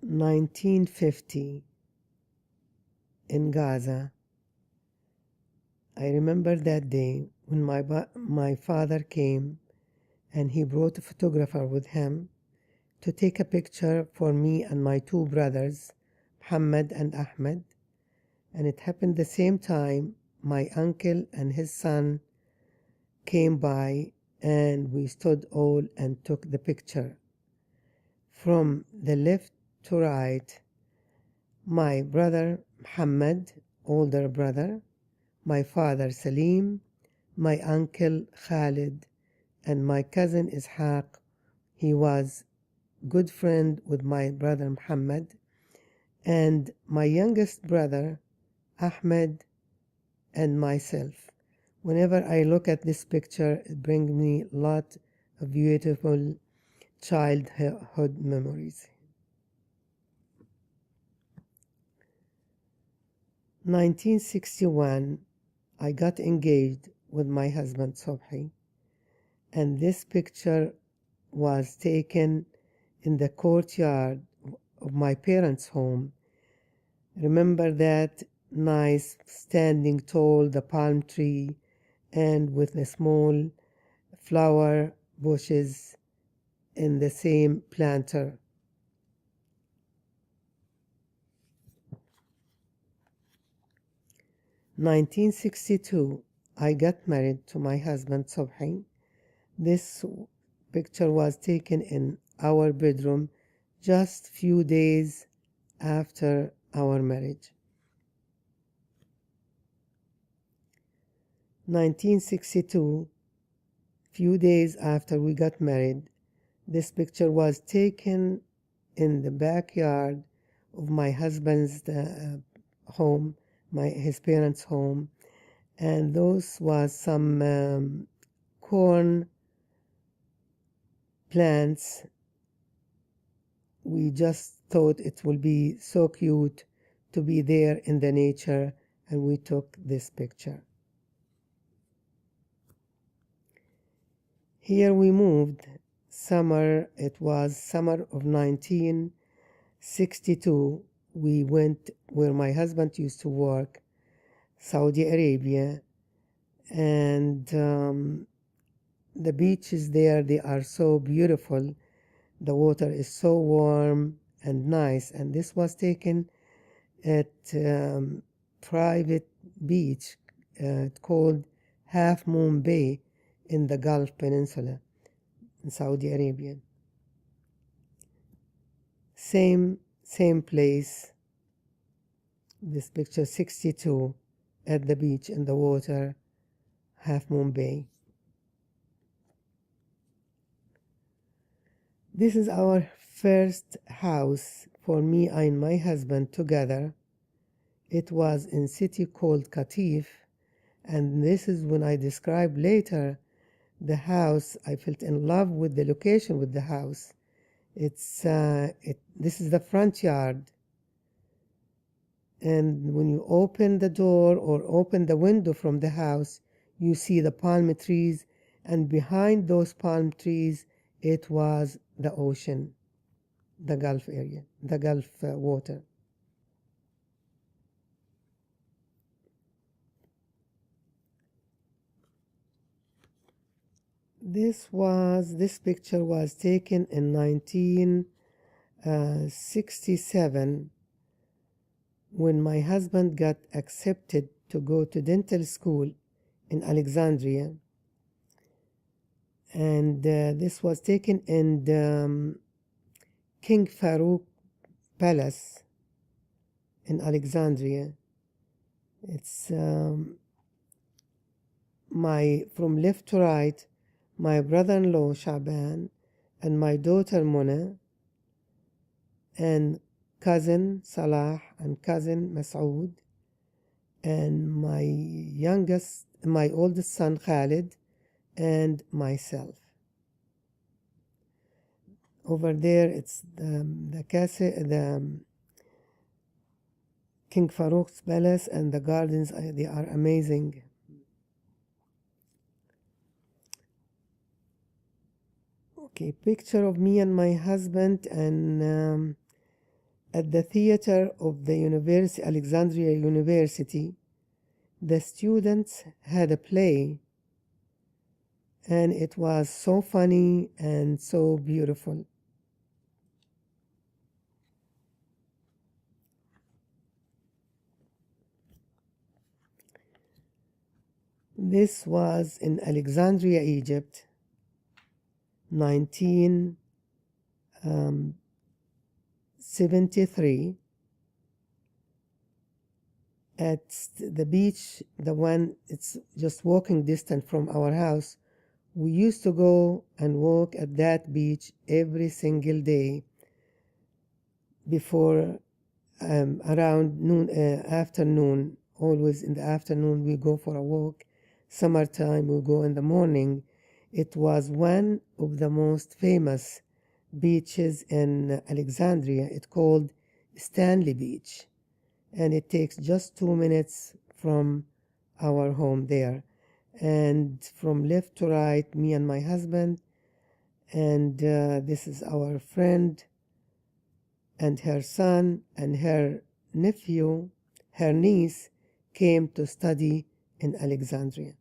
1950 in Gaza. I remember that day when my father came and he brought a photographer with him to take a picture for me and my two brothers, Muhammad and Ahmed. And it happened the same time my uncle and his son came by, and we stood all and took the picture. From the left to right, my brother Muhammad, older brother, my father Salim, my uncle Khalid, and my cousin Ishaq. He was good friend with my brother Muhammad, and my youngest brother Ahmed, and myself. Whenever I look at this picture, it brings me a lot of beautiful childhood memories. 1961, I got engaged with my husband Sobhi, and this picture was taken in the courtyard of my parents' home. Remember that nice standing tall, the palm tree, and with the small flower bushes in the same planter. In 1962, I got married to my husband Sobhi. This picture was taken in our bedroom just few days after our marriage. 1962, few days after we got married, this picture was taken in the backyard of my husband's home, his parents' home, and those was some corn plants. We just thought it would be so cute to be there in the nature, and we took this picture. Here we moved. It was summer of 1962. We went where my husband used to work, Saudi Arabia, and the beaches there, they are so beautiful. The water is so warm and nice, and this was taken at private beach called Half Moon Bay in the Gulf Peninsula in Saudi Arabia. Same place. This picture 62 at the beach in the water, Half Moon Bay. This is our first house for me and my husband together. It was in city called Qatif, and this is when I described later the house. I felt in love with the location with the house. This is the front yard, and when you open the door or open the window from the house, you see the palm trees, and behind those palm trees it was the ocean, the Gulf area, the Gulf water. This picture was taken in 1967 when my husband got accepted to go to dental school in Alexandria, and this was taken in the King Farouk Palace in Alexandria. It's from left to right, my brother-in-law Shaban and my daughter Mona and cousin Salah and cousin Masoud and my oldest son Khalid and myself. Over there it's the King Farouk's palace, and the gardens, they are amazing. Okay, picture of me and my husband, and At the theater of the Alexandria University, the students had a play, and it was so funny and so beautiful. This was in Alexandria, Egypt, 1973, at the beach, the one it's just walking distance from our house. We used to go and walk at that beach every single day before around noon, afternoon. Always in the afternoon we go for a walk. Summertime we go in the morning. It was one of the most famous beaches in Alexandria. It's called Stanley Beach, and it takes just 2 minutes from our home there. And from left to right, me and my husband, and this is our friend and her son and her nephew, her niece, came to study in Alexandria.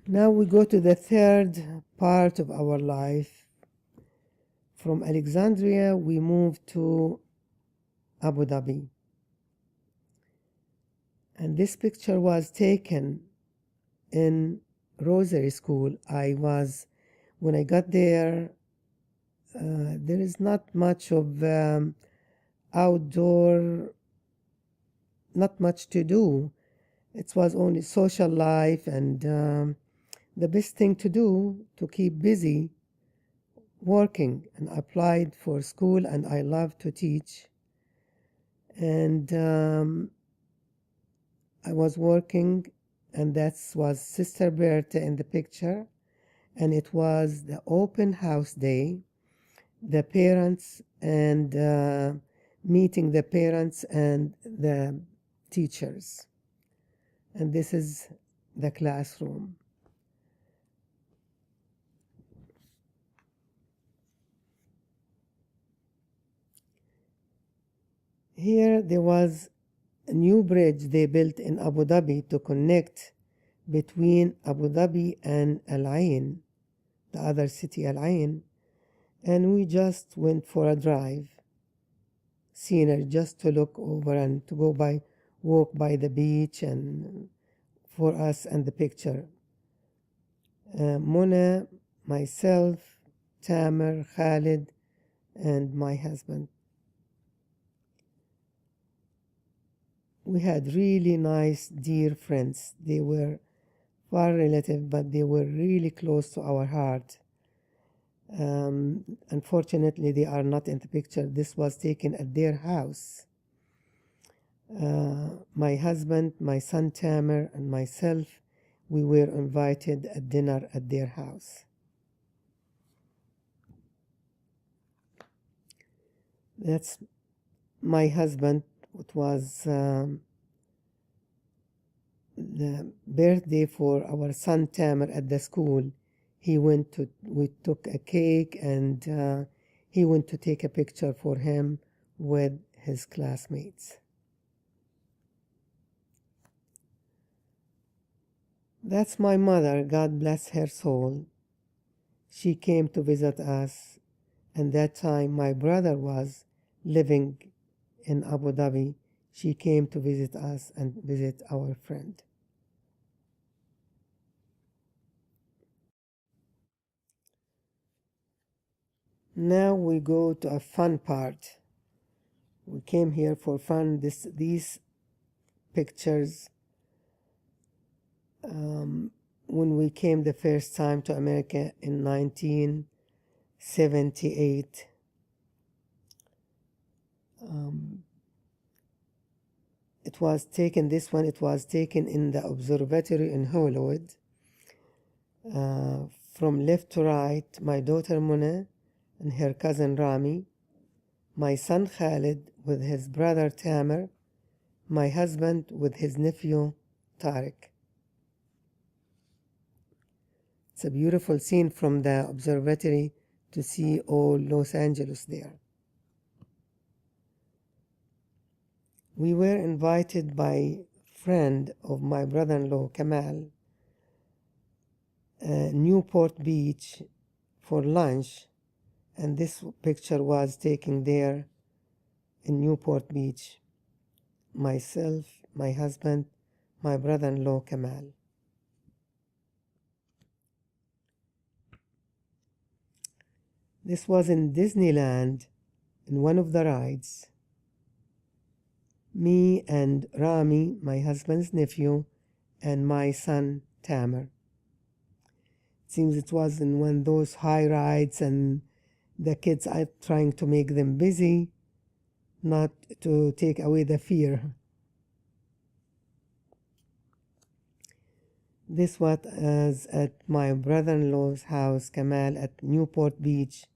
Now we go to the third part of our life. From Alexandria, we moved to Abu Dhabi. And this picture was taken in Rosary School. When I got there, there is not much of outdoor, not much to do. It was only social life, and the best thing to do to keep busy working. And I applied for school, and I love to teach. And I was working, and that was Sister Berta in the picture. And it was the open house day, the parents and meeting the parents and the teachers. And this is the classroom. Here there was a new bridge they built in Abu Dhabi to connect between Abu Dhabi and Al Ain, the other city, Al Ain. And we just went for a drive, scenery, just to look over and to walk by the beach, and for us and the picture. Mona, myself, Tamer, Khalid, and my husband. We had really nice, dear friends. They were far relative, but they were really close to our heart. Unfortunately, they are not in the picture. This was taken at their house. My husband, my son Tamer, and myself, we were invited at dinner at their house. That's my husband. It was the birthday for our son Tamer at the school. We took a cake, and he went to take a picture for him with his classmates. That's my mother, God bless her soul. She came to visit us, and that time my brother was living in Abu Dhabi. She came to visit us and visit our friend. Now we go to a fun part. We came here for fun. These pictures, when we came the first time to America in 1978. It was taken in the observatory in Hollywood. From left to right, my daughter Mona and her cousin Rami, my son Khalid with his brother Tamer, my husband with his nephew Tariq. It's a beautiful scene from the observatory to see all Los Angeles there. We were invited by a friend of my brother-in-law, Kamal, Newport Beach for lunch, and this picture was taken there in Newport Beach. Myself, my husband, my brother-in-law, Kamal. This was in Disneyland, in one of the rides. Me and Rami, my husband's nephew, and my son, Tamer. It seems it was in one of those high rides, and the kids are trying to make them busy, not to take away the fear. This was at my brother-in-law's house, Kamal, at Newport Beach,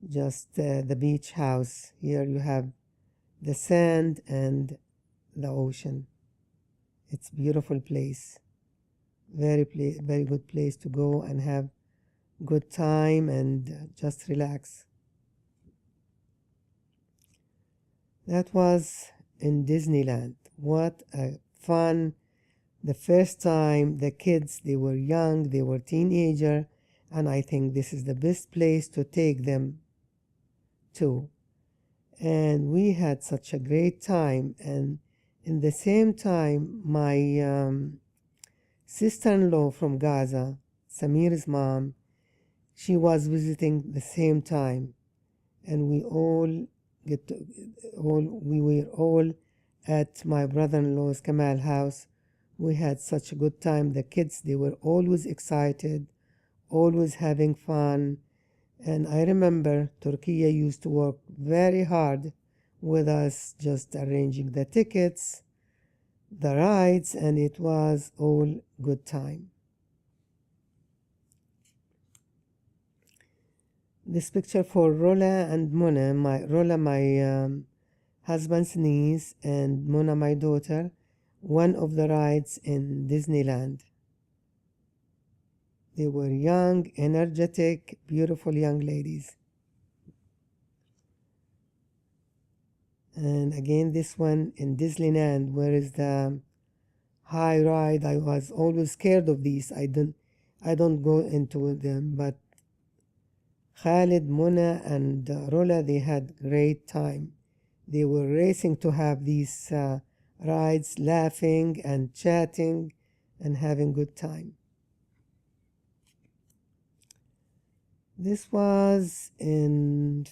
just the beach house. Here you have the sand and the ocean. It's a beautiful place. Very good place to go and have good time and just relax. That was in Disneyland. What a fun. The first time the kids, they were young, they were teenager, and I think this is the best place to take them to. And we had such a great time. And in the same time, my sister-in-law from Gaza, Samir's mom, she was visiting the same time, and we were all at my brother-in-law's Kamal house. We had such a good time. The kids, they were always excited, always having fun. And I remember Turkey used to work very hard with us, just arranging the tickets, the rides, and it was all good time. This picture for Rola and Mona, Rola, my husband's niece, and Mona, my daughter, one of the rides in Disneyland. They were young, energetic, beautiful young ladies. And again, this one in Disneyland, where is the high ride. I was always scared of these. I don't go into them, but Khalid, Mona, and Rola, they had great time. They were racing to have these rides, laughing and chatting and having good time. This was in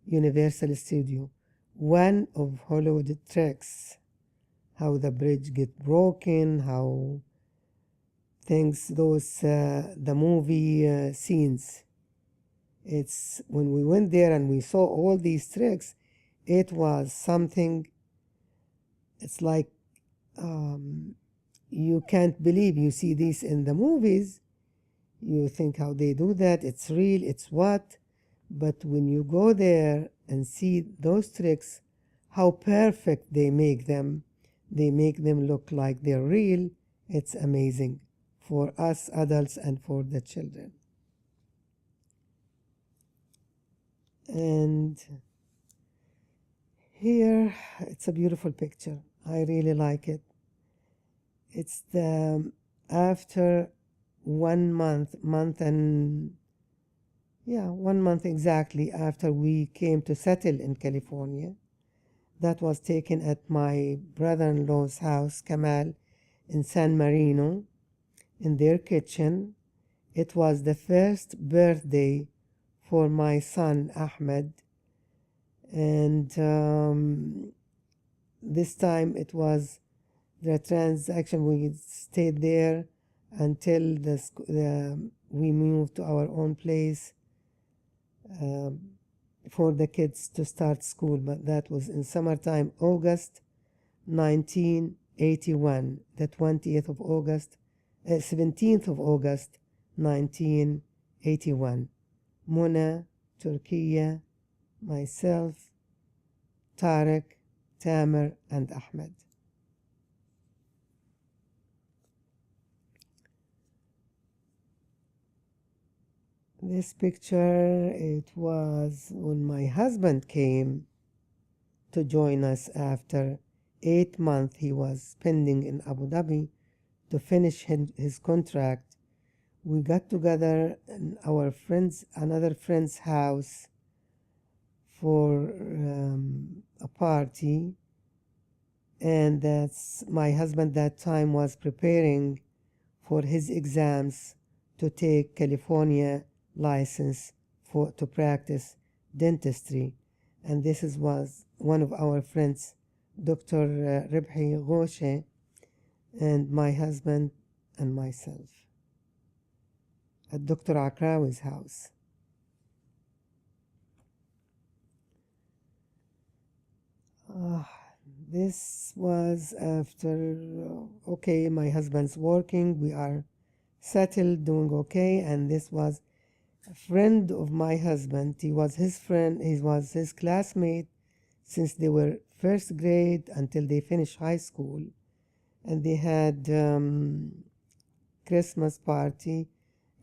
Universal Studio, one of Hollywood tricks, how the bridge get broken, how things, the movie scenes. It's when we went there and we saw all these tricks, it was something, it's like you can't believe you see this in the movies. You think how they do that, it's real, it's what? But when you go there and see those tricks, how perfect they make them look like they're real, it's amazing for us adults and for the children. And here, it's a beautiful picture. I really like it. It's after 1 month, 1 month exactly after we came to settle in California. That was taken at my brother-in-law's house, Kamal, in San Marino, in their kitchen. It was the first birthday for my son, Ahmed. And this time it was the transaction. We stayed there until we moved to our own place for the kids to start school. But that was in summertime, August 1981, the 20th of August, 17th of August 1981. Mona, Turkey, myself, Tarek, Tamer, and Ahmed. This picture, it was when my husband came to join us after 8 months he was spending in Abu Dhabi to finish his contract. We got together in our friends, another friend's house for a party, and that's my husband that time was preparing for his exams to take California license for to practice dentistry, and was one of our friends, Dr. Ribhi Ghoshe, and my husband and myself at Dr. Akrawi's house. This was after, okay, my husband's working, we are settled, doing okay, and this was a friend of my husband. He was his friend, he was his classmate since they were first grade until they finished high school, and they had Christmas party,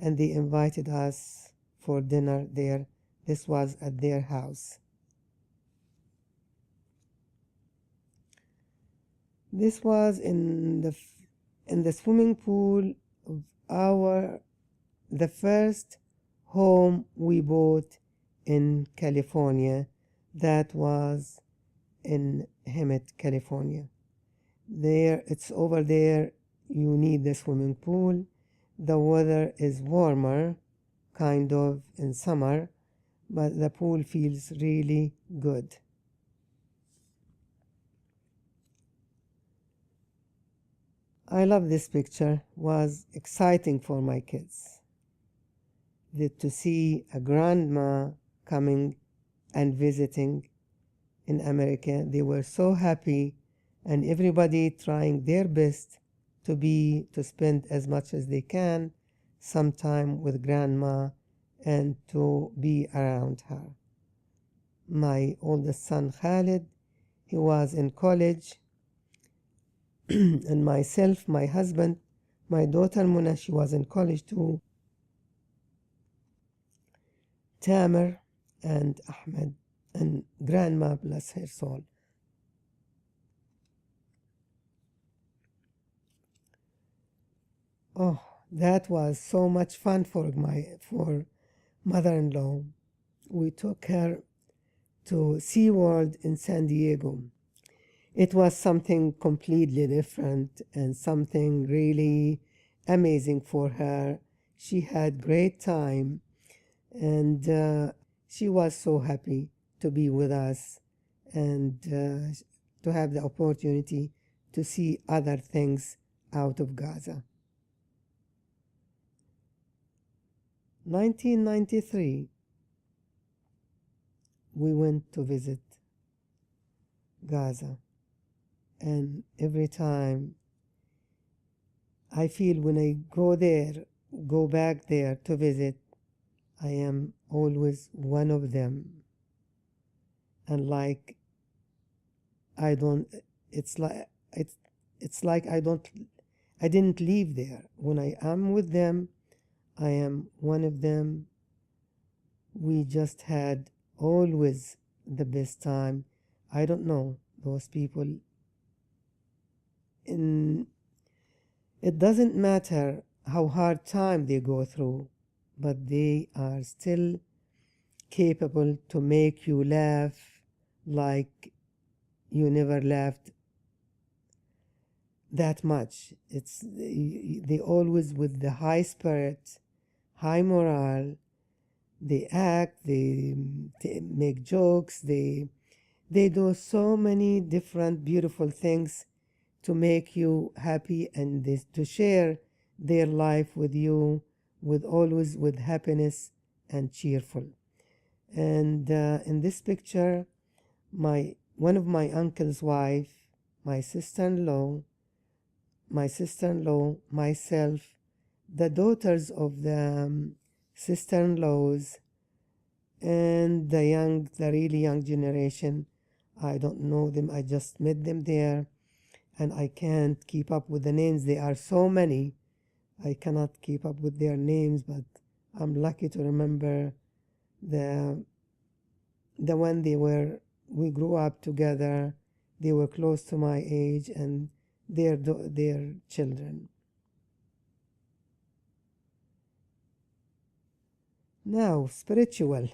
and they invited us for dinner there. This was at their house. This was in the swimming pool of the first home we bought in California. That was in Hemet, California. There, it's over there. You need the swimming pool. The weather is warmer, kind of in summer, but the pool feels really good. I love this picture. Was exciting for my kids to see a grandma coming and visiting in America. They were so happy, and everybody trying their best to spend as much as they can some time with grandma and to be around her. My oldest son Khalid, he was in college, and myself, my husband, my daughter Muna, she was in college too. Tamer and Ahmed and grandma, bless her soul. Oh, that was so much fun for mother-in-law. We took her to SeaWorld in San Diego. It was something completely different and something really amazing for her. She had great time, and she was so happy to be with us and to have the opportunity to see other things out of Gaza. 1993, we went to visit Gaza, and every time I feel when I go back there to visit, I am always one of them. And like I don't, it's like it's like I didn't leave there. When I am with them, I am one of them. We just had always the best time. I don't know those people. It doesn't matter how hard time they go through, but they are still capable to make you laugh like you never laughed that much. They always with the high spirit, high morale. They act, they make jokes, they do so many different beautiful things to make you happy and to share their life with you with always with happiness and cheerful. And in this picture, one of my uncle's wife, my sister-in-law, myself, the daughters of the sister-in-laws, and the really young generation. I don't know them. I just met them there, and I can't keep up with the names. There are so many. I cannot keep up with their names, but I'm lucky to remember the one we grew up together. They were close to my age, and their children. Now, spiritual.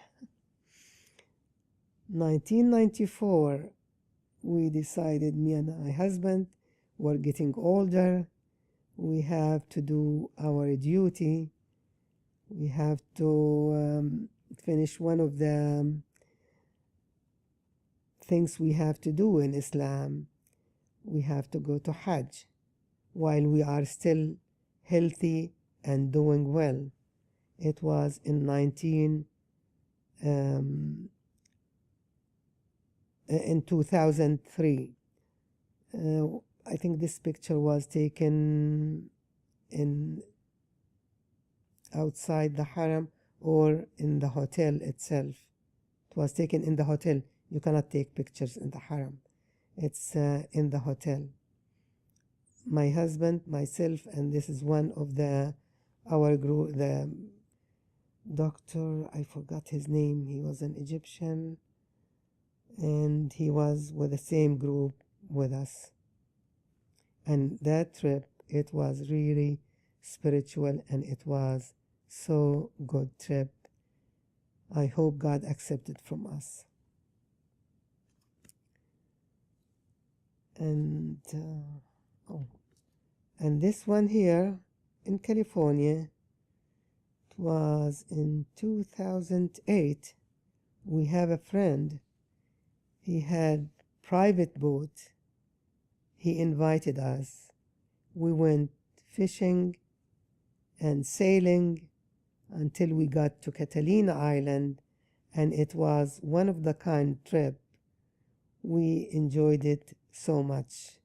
1994, we decided, me and my husband were getting older. We have to do our duty. We have to finish one of the things we have to do in Islam. We have to go to Hajj while we are still healthy and doing well. It was in 2003. I think this picture was taken in outside the haram or in the hotel itself. It was taken in the hotel. You cannot take pictures in the haram. It's in the hotel. My husband, myself, and this is one of our group, the doctor, I forgot his name. He was an Egyptian, and he was with the same group with us. And that trip, it was really spiritual, and it was so good trip. I hope God accepted from us. And and this one here in California, it was in 2008. We have a friend. He had private boat. He invited us. We went fishing and sailing until we got to Catalina Island, and it was one of the kind trip. We enjoyed it so much.